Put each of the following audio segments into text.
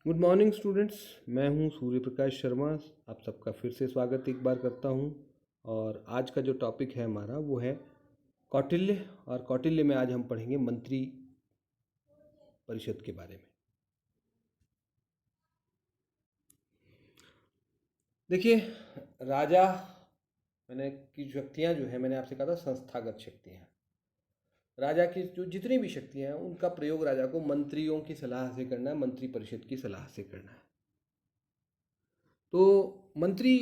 Good morning students. मैं हूं सूर्य प्रकाश शर्मा। आप सबका फिर से स्वागत एक बार करता हूं। और आज का जो टॉपिक है हमारा वो है कौटिल्य। और कौटिल्य में आज हम पढ़ेंगे मंत्री परिषद के बारे में। देखिए, राजा मैंने की शक्तियाँ जो है, मैंने आपसे कहा था संस्थागत शक्तियाँ। राजा की जो जितनी भी शक्तियाँ हैं उनका प्रयोग राजा को मंत्रियों की सलाह से करना है, मंत्री परिषद की सलाह से करना है। तो मंत्री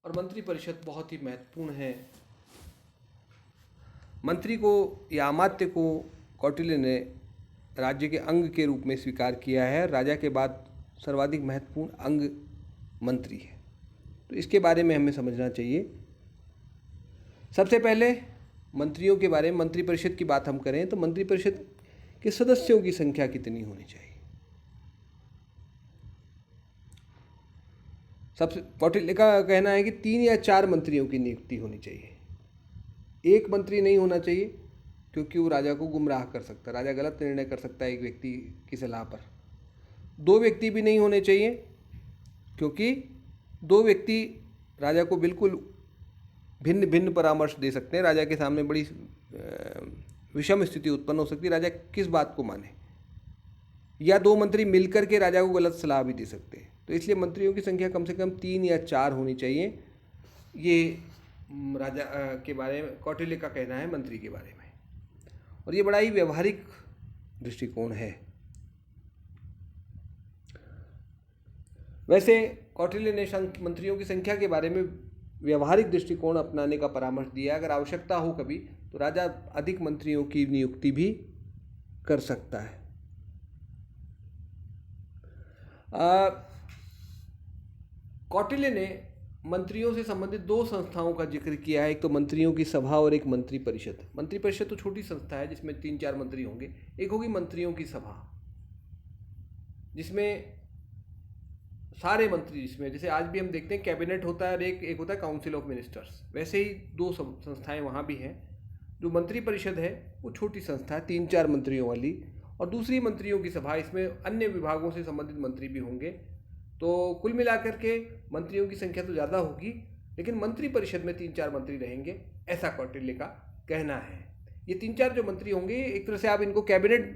और मंत्री परिषद बहुत ही महत्वपूर्ण है। मंत्री को या अमात्य को कौटिल्य ने राज्य के अंग के रूप में स्वीकार किया है। राजा के बाद सर्वाधिक महत्वपूर्ण अंग मंत्री है। तो इसके बारे में हमें समझना चाहिए। सबसे पहले मंत्रियों के बारे में, मंत्री परिषद की बात हम करें तो मंत्री परिषद के सदस्यों की संख्या कितनी होनी चाहिए। सबसे कौटिल्य का कहना है कि 3 या 4 मंत्रियों की नियुक्ति होनी चाहिए। एक मंत्री नहीं होना चाहिए क्योंकि वो राजा को गुमराह कर सकता है, राजा गलत निर्णय कर सकता है एक व्यक्ति की सलाह पर। 2 व्यक्ति भी नहीं होने चाहिए क्योंकि 2 व्यक्ति राजा को बिल्कुल भिन्न भिन्न परामर्श दे सकते हैं। राजा के सामने बड़ी विषम स्थिति उत्पन्न हो सकती है, राजा किस बात को माने। या 2 मंत्री मिलकर के राजा को गलत सलाह भी दे सकते हैं। तो इसलिए मंत्रियों की संख्या कम से कम 3 या 4 होनी चाहिए। ये राजा के बारे में कौटिल्य का कहना है मंत्री के बारे में। और ये बड़ा ही व्यवहारिक दृष्टिकोण है। वैसे कौटिल्य ने मंत्रियों की संख्या के बारे में व्यवहारिक दृष्टिकोण अपनाने का परामर्श दिया। अगर आवश्यकता हो कभी तो राजा अधिक मंत्रियों की नियुक्ति भी कर सकता है। कौटिल्य ने मंत्रियों से संबंधित 2 संस्थाओं का जिक्र किया है। एक तो मंत्रियों की सभा और एक मंत्री परिषद। मंत्री परिषद तो छोटी संस्था है जिसमें 3-4 मंत्री होंगे। एक होगी मंत्रियों की सभा जिसमें सारे मंत्री, जिसमें जैसे आज भी हम देखते हैं कैबिनेट होता है और एक होता है काउंसिल ऑफ मिनिस्टर्स, वैसे ही 2 संस्थाएं वहाँ भी हैं। जो मंत्री परिषद है वो छोटी संस्था है 3-4 मंत्रियों वाली। और दूसरी मंत्रियों की सभा, इसमें अन्य विभागों से संबंधित मंत्री भी होंगे। तो कुल मिलाकर के मंत्रियों की संख्या तो ज़्यादा होगी, लेकिन मंत्री परिषद में 3-4 मंत्री रहेंगे, ऐसा कौटिल्य का कहना है। ये 3-4 जो मंत्री होंगे, एक तरह से आप इनको कैबिनेट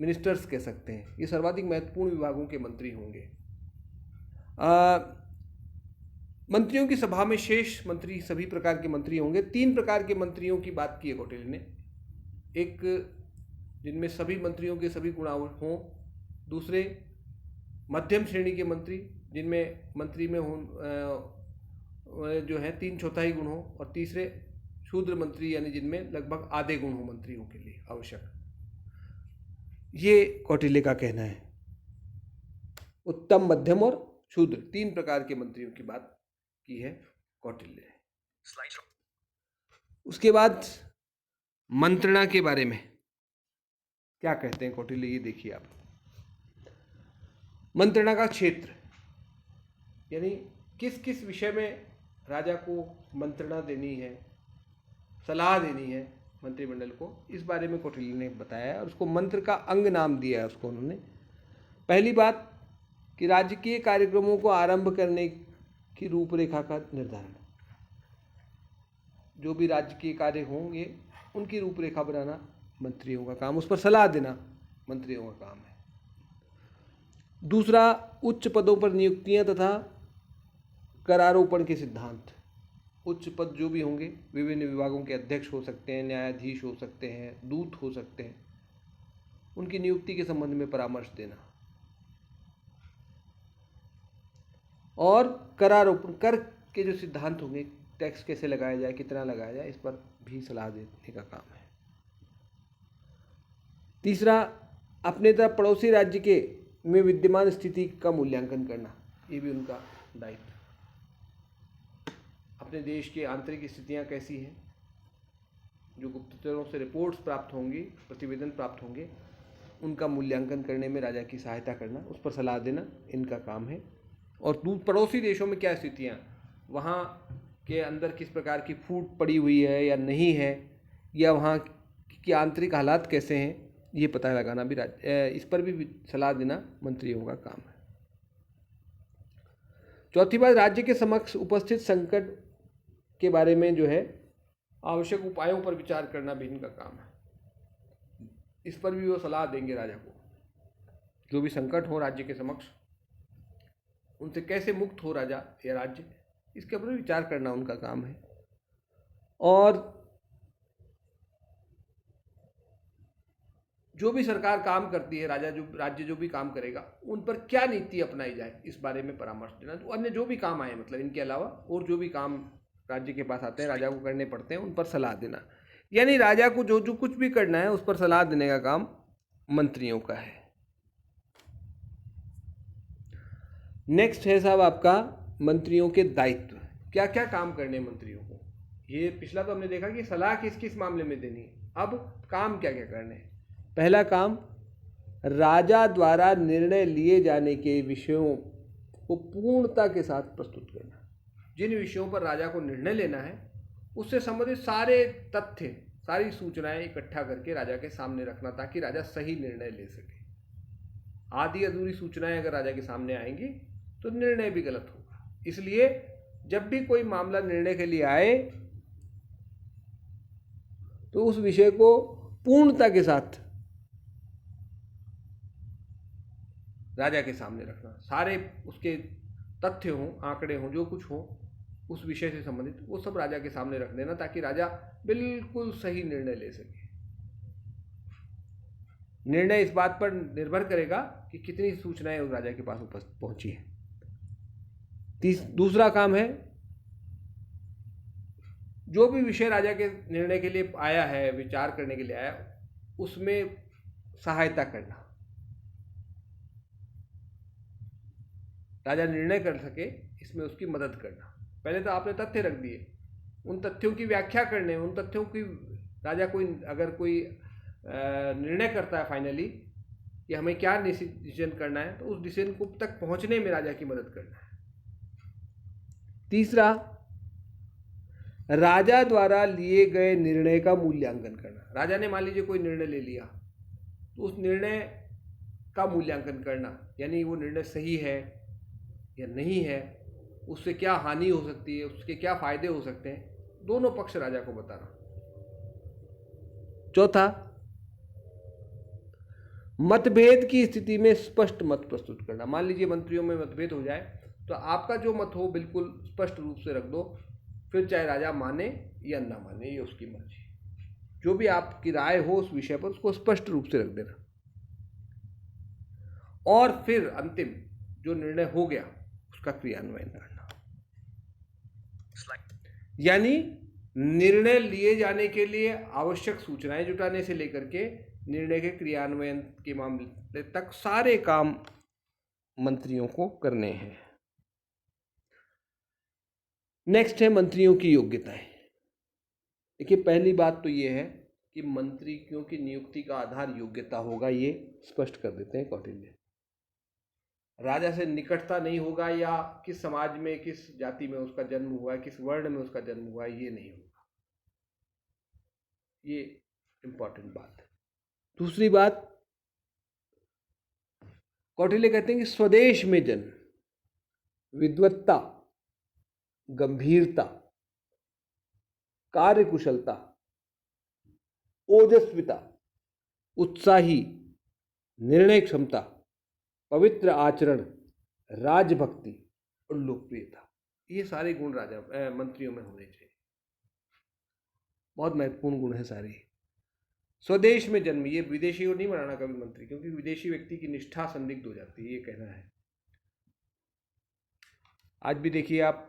मिनिस्टर्स कह सकते हैं। ये सर्वाधिक महत्वपूर्ण विभागों के मंत्री होंगे। मंत्रियों की सभा में शेष मंत्री, सभी प्रकार के मंत्री होंगे। 3 प्रकार के मंत्रियों की बात की है कौटिल्य ने। एक जिनमें सभी मंत्रियों के सभी गुण हों। दूसरे मध्यम श्रेणी के मंत्री जिनमें मंत्री में जो है 3/4 गुण हो। और तीसरे शूद्र मंत्री यानी जिनमें लगभग आधे गुण हो मंत्रियों के लिए आवश्यक। ये कौटिल्य का कहना है। उत्तम, मध्यम और शूद्र 3 प्रकार के मंत्रियों की बात की है कौटिल्य ने। उसके बाद मंत्रणा के बारे में क्या कहते हैं कौटिल्य, ये देखिए आप। मंत्रणा का क्षेत्र यानी किस किस विषय में राजा को मंत्रणा देनी है, सलाह देनी है मंत्रिमंडल को, इस बारे में कौटिल्य ने बताया। और उसको मंत्र का अंग नाम दिया है उसको उन्होंने। पहली बात कि राजकीय कार्यक्रमों को आरंभ करने की रूपरेखा का निर्धारण। जो भी राजकीय कार्य होंगे उनकी रूपरेखा बनाना मंत्रियों का काम, उस पर सलाह देना मंत्रियों का काम है। दूसरा, उच्च पदों पर नियुक्तियां तथा करारोपण के सिद्धांत। उच्च पद जो भी होंगे, विभिन्न विभागों के अध्यक्ष हो सकते हैं, न्यायाधीश हो सकते हैं, दूत हो सकते हैं, उनकी नियुक्ति के संबंध में परामर्श देना। और करारोपण, कर के जो सिद्धांत होंगे, टैक्स कैसे लगाया जाए, कितना लगाया जाए, इस पर भी सलाह देने का काम है। तीसरा, अपने तरफ पड़ोसी राज्य के में विद्यमान स्थिति का मूल्यांकन करना, ये भी उनका दायित्व। अपने देश की आंतरिक स्थितियां कैसी हैं, जो गुप्तचरों से रिपोर्ट्स प्राप्त होंगी, प्रतिवेदन प्राप्त होंगे, उनका मूल्यांकन करने में राजा की सहायता करना, उस पर सलाह देना इनका काम है। और पड़ोसी देशों में क्या स्थितियाँ, वहाँ के अंदर किस प्रकार की फूट पड़ी हुई है या नहीं है, या वहाँ की आंतरिक हालात कैसे हैं, ये पता लगाना भी इस पर भी सलाह देना मंत्रियों का काम है। चौथी बात, राज्य के समक्ष उपस्थित संकट के बारे में जो है आवश्यक उपायों पर विचार करना भी इनका काम है। इस पर भी वो सलाह देंगे राजा को, जो भी संकट हो राज्य के समक्ष उनसे कैसे मुक्त हो राजा या राज्य, इसके ऊपर विचार करना उनका काम है। और जो भी सरकार काम करती है, राज्य जो भी काम करेगा उन पर क्या नीति अपनाई जाए इस बारे में परामर्श देना। तो अन्य जो भी काम आए, मतलब इनके अलावा और जो भी काम राज्य के पास आते हैं, राजा को करने पड़ते हैं, उन पर सलाह देना। यानी राजा को जो जो कुछ भी करना है उस पर सलाह देने का काम मंत्रियों का है। नेक्स्ट है साहब आपका मंत्रियों के दायित्व। क्या क्या काम करने मंत्रियों को। ये पिछला तो हमने देखा कि सलाह किस किस मामले में देनी है, अब काम क्या क्या करने हैं। पहला काम, राजा द्वारा निर्णय लिए जाने के विषयों को पूर्णता के साथ प्रस्तुत करना। जिन विषयों पर राजा को निर्णय लेना है उससे संबंधित सारे तथ्य, सारी सूचनाएं इकट्ठा करके राजा के सामने रखना, ताकि राजा सही निर्णय ले सके। आधी अधूरी सूचनाएं अगर राजा के सामने आएंगी तो निर्णय भी गलत होगा। इसलिए जब भी कोई मामला निर्णय के लिए आए तो उस विषय को पूर्णता के साथ राजा के सामने रखना। सारे उसके तथ्य हों, आंकड़े हों, जो कुछ हो उस विषय से संबंधित, वो सब राजा के सामने रख देना, ताकि राजा बिल्कुल सही निर्णय ले सके। निर्णय इस बात पर निर्भर करेगा कि कितनी सूचनाएं उस राजा के पास पहुंची है। दूसरा काम है, जो भी विषय राजा के निर्णय के लिए आया है, विचार करने के लिए आया, उसमें सहायता करना। राजा निर्णय कर सके इसमें उसकी मदद करना। पहले तो आपने तथ्य रख दिए, उन तथ्यों की व्याख्या करने, उन तथ्यों की राजा अगर कोई निर्णय करता है फाइनली कि हमें क्या डिसीजन करना है, तो उस डिसीजन को तक पहुंचने में राजा की मदद करना है। तीसरा, राजा द्वारा लिए गए निर्णय का मूल्यांकन करना। राजा ने मान लीजिए कोई निर्णय ले लिया, तो उस निर्णय का मूल्यांकन करना, यानी वो निर्णय सही है या नहीं है, उससे क्या हानि हो सकती है, उसके क्या फायदे हो सकते हैं, दोनों पक्ष राजा को बताना। चौथा, मतभेद की स्थिति में स्पष्ट मत प्रस्तुत करना। मान लीजिए मंत्रियों में मतभेद हो जाए, तो आपका जो मत हो बिल्कुल स्पष्ट रूप से रख दो, फिर चाहे राजा माने या ना माने, ये उसकी मर्जी। जो भी आपकी राय हो उस विषय पर, उसको स्पष्ट रूप से रख देना। और फिर अंतिम जो निर्णय हो गया उसका क्रियान्वयन करना। यानी निर्णय लिए जाने के लिए आवश्यक सूचनाएं जुटाने से लेकर के निर्णय के क्रियान्वयन के मामले तक सारे काम मंत्रियों को करने हैं। नेक्स्ट है मंत्रियों की योग्यताएं। देखिए, पहली बात तो ये है कि मंत्रियों की नियुक्ति का आधार योग्यता होगा, ये स्पष्ट कर देते हैं कौटिल्य। राजा से निकटता नहीं होगा, या किस समाज में, किस जाति में उसका जन्म हुआ है, किस वर्ण में उसका जन्म हुआ है, ये नहीं होगा। ये इंपॉर्टेंट बात है। दूसरी बात, कौटिल्य कहते हैं कि स्वदेश में जन्म, विद्वत्ता, गंभीरता, कार्यकुशलता, ओजस्विता, उत्साही, निर्णय क्षमता, पवित्र आचरण, राजभक्ति और लोकप्रियता, ये सारे गुण मंत्रियों में होने चाहिए। बहुत महत्वपूर्ण गुण है सारे। स्वदेश में जन्म, ये विदेशी को नहीं बनाना कभी मंत्री, क्योंकि विदेशी व्यक्ति की निष्ठा संदिग्ध हो जाती है, ये कहना है। आज भी देखिए आप,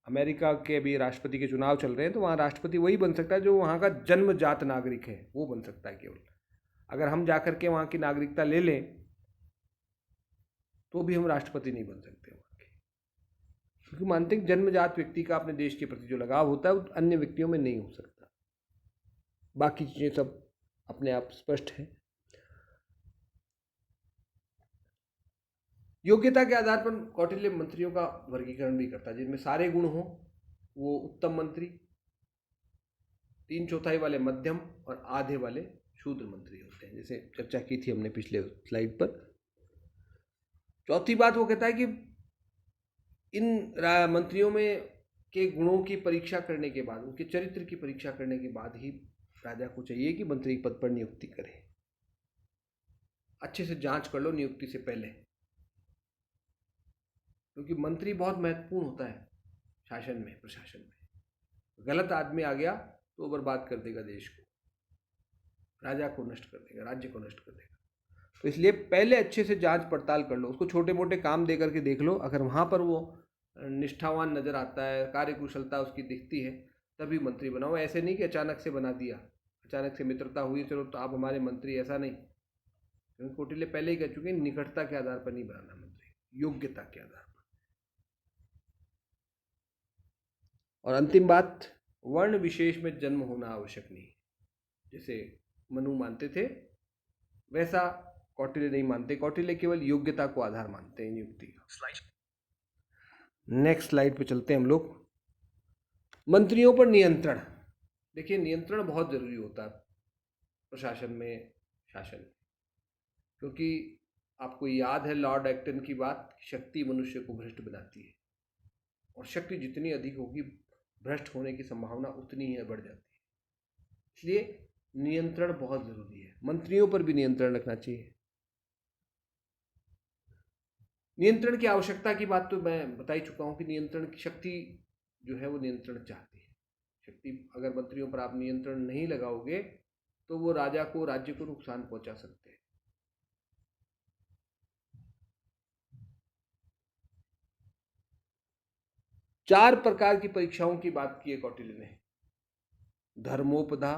अमेरिका के अभी राष्ट्रपति के चुनाव चल रहे हैं, तो वहाँ राष्ट्रपति वही बन सकता है जो वहाँ का जन्मजात नागरिक है, वो बन सकता है केवल। अगर हम जाकर के वहाँ की नागरिकता ले लें तो भी हम राष्ट्रपति नहीं बन सकते वहाँ के, क्योंकि मानते हैं जन्मजात व्यक्ति का अपने देश के प्रति जो लगाव होता है वो अन्य व्यक्तियों में नहीं हो सकता। बाकी चीज़ें सब अपने आप स्पष्ट है। योग्यता के आधार पर कौटिल्य मंत्रियों का वर्गीकरण भी करता है, जिनमें सारे गुण हो वो उत्तम मंत्री, 3/4 वाले मध्यम और आधे वाले शूद्र मंत्री होते हैं, जैसे चर्चा की थी हमने पिछले स्लाइड पर। चौथी बात वो कहता है कि मंत्रियों में के गुणों की परीक्षा करने के बाद, उनके चरित्र की परीक्षा करने के बाद ही राजा को चाहिए कि मंत्री पद पर नियुक्ति करे। अच्छे से जांच कर लो नियुक्ति से पहले, क्योंकि मंत्री बहुत महत्वपूर्ण होता है शासन में, प्रशासन में। गलत आदमी आ गया तो बर्बाद कर देगा देश को, राजा को नष्ट कर देगा, राज्य को नष्ट कर देगा। तो इसलिए पहले अच्छे से जांच पड़ताल कर लो, उसको छोटे मोटे काम दे करके देख लो। अगर वहाँ पर वो निष्ठावान नज़र आता है, कार्यकुशलता उसकी दिखती है, तभी मंत्री बनाओ। ऐसे नहीं कि अचानक से बना दिया, अचानक से मित्रता हुई चलो तो आप हमारे मंत्री, ऐसा नहीं। क्योंकि कौटिल्य पहले ही कह चुके हैं, निकटता के आधार पर नहीं बनाना मंत्री, योग्यता के आधार पर। और अंतिम बात, वर्ण विशेष में जन्म होना आवश्यक नहीं। जैसे मनु मानते थे वैसा कौटिल्य नहीं मानते। कौटिल्य केवल योग्यता को आधार मानते हैं नियुक्ति का। नेक्स्ट स्लाइड पे चलते हैं हम लोग। मंत्रियों पर नियंत्रण। देखिए, नियंत्रण बहुत जरूरी होता है प्रशासन में, शासन में, क्योंकि आपको याद है लॉर्ड एक्टन की बात, शक्ति मनुष्य को भ्रष्ट बनाती है, और शक्ति जितनी अधिक होगी भ्रष्ट होने की संभावना उतनी ही बढ़ जाती है। इसलिए नियंत्रण बहुत जरूरी है, मंत्रियों पर भी नियंत्रण रखना चाहिए। नियंत्रण की आवश्यकता की बात तो मैं बता ही चुका हूं कि नियंत्रण की शक्ति जो है वो नियंत्रण चाहती है। शक्ति, अगर मंत्रियों पर आप नियंत्रण नहीं लगाओगे तो वो राजा को, राज्य को नुकसान पहुंचा सकते हैं। चार प्रकार की परीक्षाओं की बात की है कौटिल्य ने। धर्मोपधा,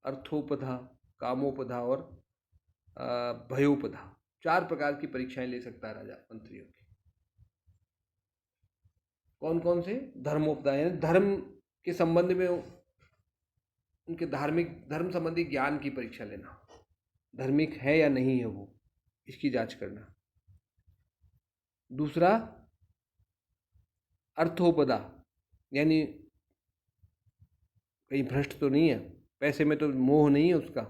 अर्थोपधा, कामोपधा और भयोपधा। चार प्रकार की परीक्षाएं ले सकता है राजा मंत्रियों की। कौन कौन से? धर्मोपधा, यानी धर्म के संबंध में उनके धर्म संबंधी ज्ञान की परीक्षा लेना, धार्मिक है या नहीं है वो, इसकी जांच करना। दूसरा अर्थोपदा, यानी कहीं भ्रष्ट तो नहीं है, पैसे में तो मोह नहीं है उसका,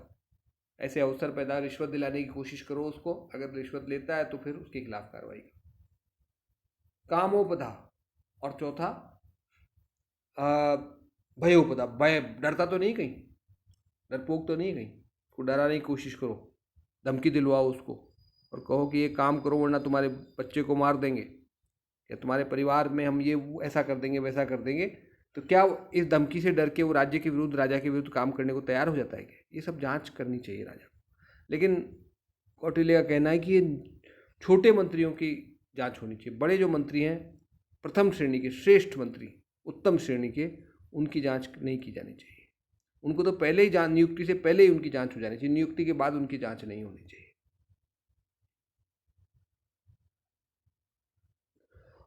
ऐसे अवसर पैदा, रिश्वत दिलाने की कोशिश करो उसको, अगर रिश्वत लेता है तो फिर उसके खिलाफ कार्रवाई करो। कामोपदा, और चौथा भयोपदा, भय, डरता तो नहीं कहीं, डरपोक तो नहीं कहीं, उसको डराने की कोशिश करो, धमकी दिलवाओ उसको और कहो कि ये काम करो वरना तुम्हारे बच्चे को मार देंगे, या तुम्हारे परिवार में हम ये ऐसा कर देंगे वैसा कर देंगे। तो क्या इस धमकी से डर के वो राज्य के विरुद्ध, राजा के विरुद्ध काम करने को तैयार हो जाता है? क्या ये सब जांच करनी चाहिए राजा को। लेकिन कौटिल्य का कहना है कि ये छोटे मंत्रियों की जांच होनी चाहिए। बड़े जो मंत्री हैं, प्रथम श्रेणी के, श्रेष्ठ मंत्री, उत्तम श्रेणी के, उनकी जांच नहीं की जानी चाहिए। उनको तो पहले ही नियुक्ति से पहले ही उनकी जांच हो जानी चाहिए, नियुक्ति के बाद उनकी जांच नहीं होनी चाहिए।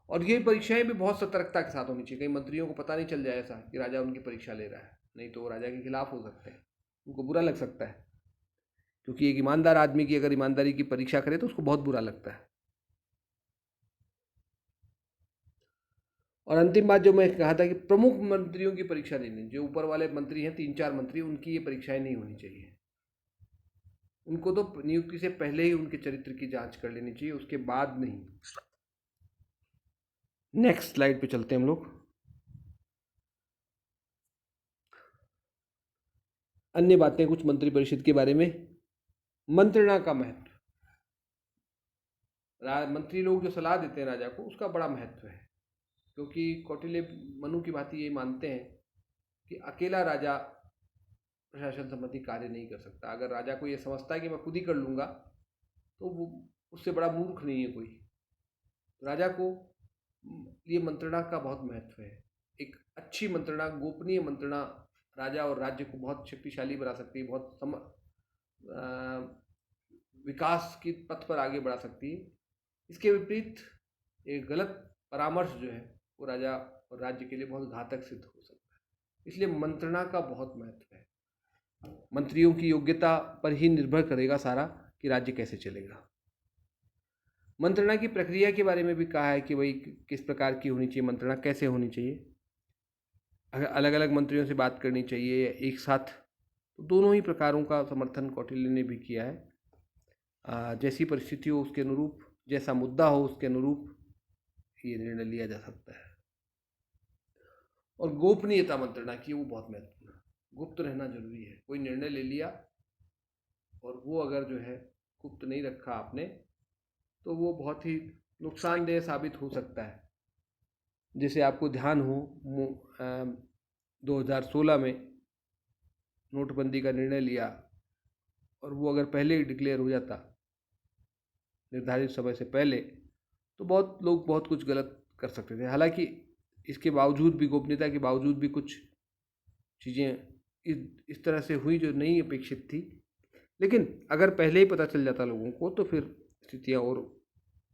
और ये परीक्षाएं भी बहुत सतर्कता के साथ होनी चाहिए। कई मंत्रियों को पता नहीं चल जाए ऐसा कि राजा उनकी परीक्षा ले रहा है, नहीं तो वो राजा के खिलाफ हो सकते हैं, उनको बुरा लग सकता है। क्योंकि एक ईमानदार आदमी की अगर ईमानदारी की परीक्षा करे तो उसको बहुत बुरा लगता है। और अंतिम बात जो मैं कहा था कि प्रमुख मंत्रियों की परीक्षा लेनी, जो ऊपर वाले मंत्री हैं, 3-4 मंत्री, उनकी ये परीक्षाएं नहीं होनी चाहिए। उनको तो नियुक्ति से पहले ही उनके चरित्र की जांच कर लेनी चाहिए, उसके बाद नहीं। नेक्स्ट स्लाइड पे चलते हैं हम लोग। अन्य बातें कुछ मंत्रिपरिषद के बारे में। मंत्रणा का महत्व, मंत्री लोग जो सलाह देते हैं राजा को, उसका बड़ा महत्व है। क्योंकि कौटिल्य मनु की भांति ये मानते हैं कि अकेला राजा प्रशासन संबंधी कार्य नहीं कर सकता। अगर राजा को ये समझता है कि मैं खुद ही कर लूँगा तो वो उससे बड़ा मूर्ख नहीं है कोई। राजा को ये मंत्रणा का बहुत महत्व है। एक अच्छी मंत्रणा, गोपनीय मंत्रणा राजा और राज्य को बहुत शक्तिशाली बना सकती है, बहुत विकास के पथ पर आगे बढ़ा सकती है। इसके विपरीत एक गलत परामर्श जो है वो राजा और राज्य के लिए बहुत घातक सिद्ध हो सकता है। इसलिए मंत्रणा का बहुत महत्व है। मंत्रियों की योग्यता पर ही निर्भर करेगा सारा कि राज्य कैसे चलेगा। मंत्रणा की प्रक्रिया के बारे में भी कहा है कि भाई किस प्रकार की होनी चाहिए मंत्रणा, कैसे होनी चाहिए, अलग अलग मंत्रियों से बात करनी चाहिए एक साथ। तो दोनों ही प्रकारों का समर्थन कौटिल्य ने भी किया है। जैसी परिस्थिति हो उसके अनुरूप, जैसा मुद्दा हो उसके अनुरूप ये निर्णय लिया जा सकता है। और गोपनीयता मंत्रणा की वो बहुत महत्वपूर्ण है, गुप्त रहना जरूरी है। कोई निर्णय ले लिया और वो अगर जो है गुप्त नहीं रखा आपने तो वो बहुत ही नुकसानदेह साबित हो सकता है। जैसे आपको ध्यान हो 2016 में नोटबंदी का निर्णय लिया और वो अगर पहले ही डिक्लेयर हो जाता निर्धारित समय से पहले तो बहुत लोग बहुत कुछ गलत कर सकते थे। हालांकि इसके बावजूद भी, गोपनीयता के बावजूद भी, कुछ चीज़ें इस तरह से हुई जो नहीं अपेक्षित थी। लेकिन अगर पहले ही पता चल जाता लोगों को तो फिर स्थितियाँ और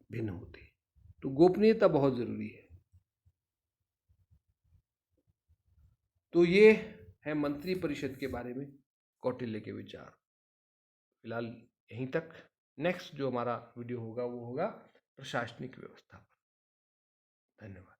भिन्न होती। तो गोपनीयता बहुत ज़रूरी है। तो ये है मंत्रिपरिषद के बारे में कौटिल्य के विचार। फिलहाल यहीं तक। नेक्स्ट जो हमारा वीडियो होगा वो होगा प्रशासनिक व्यवस्था पर। धन्यवाद।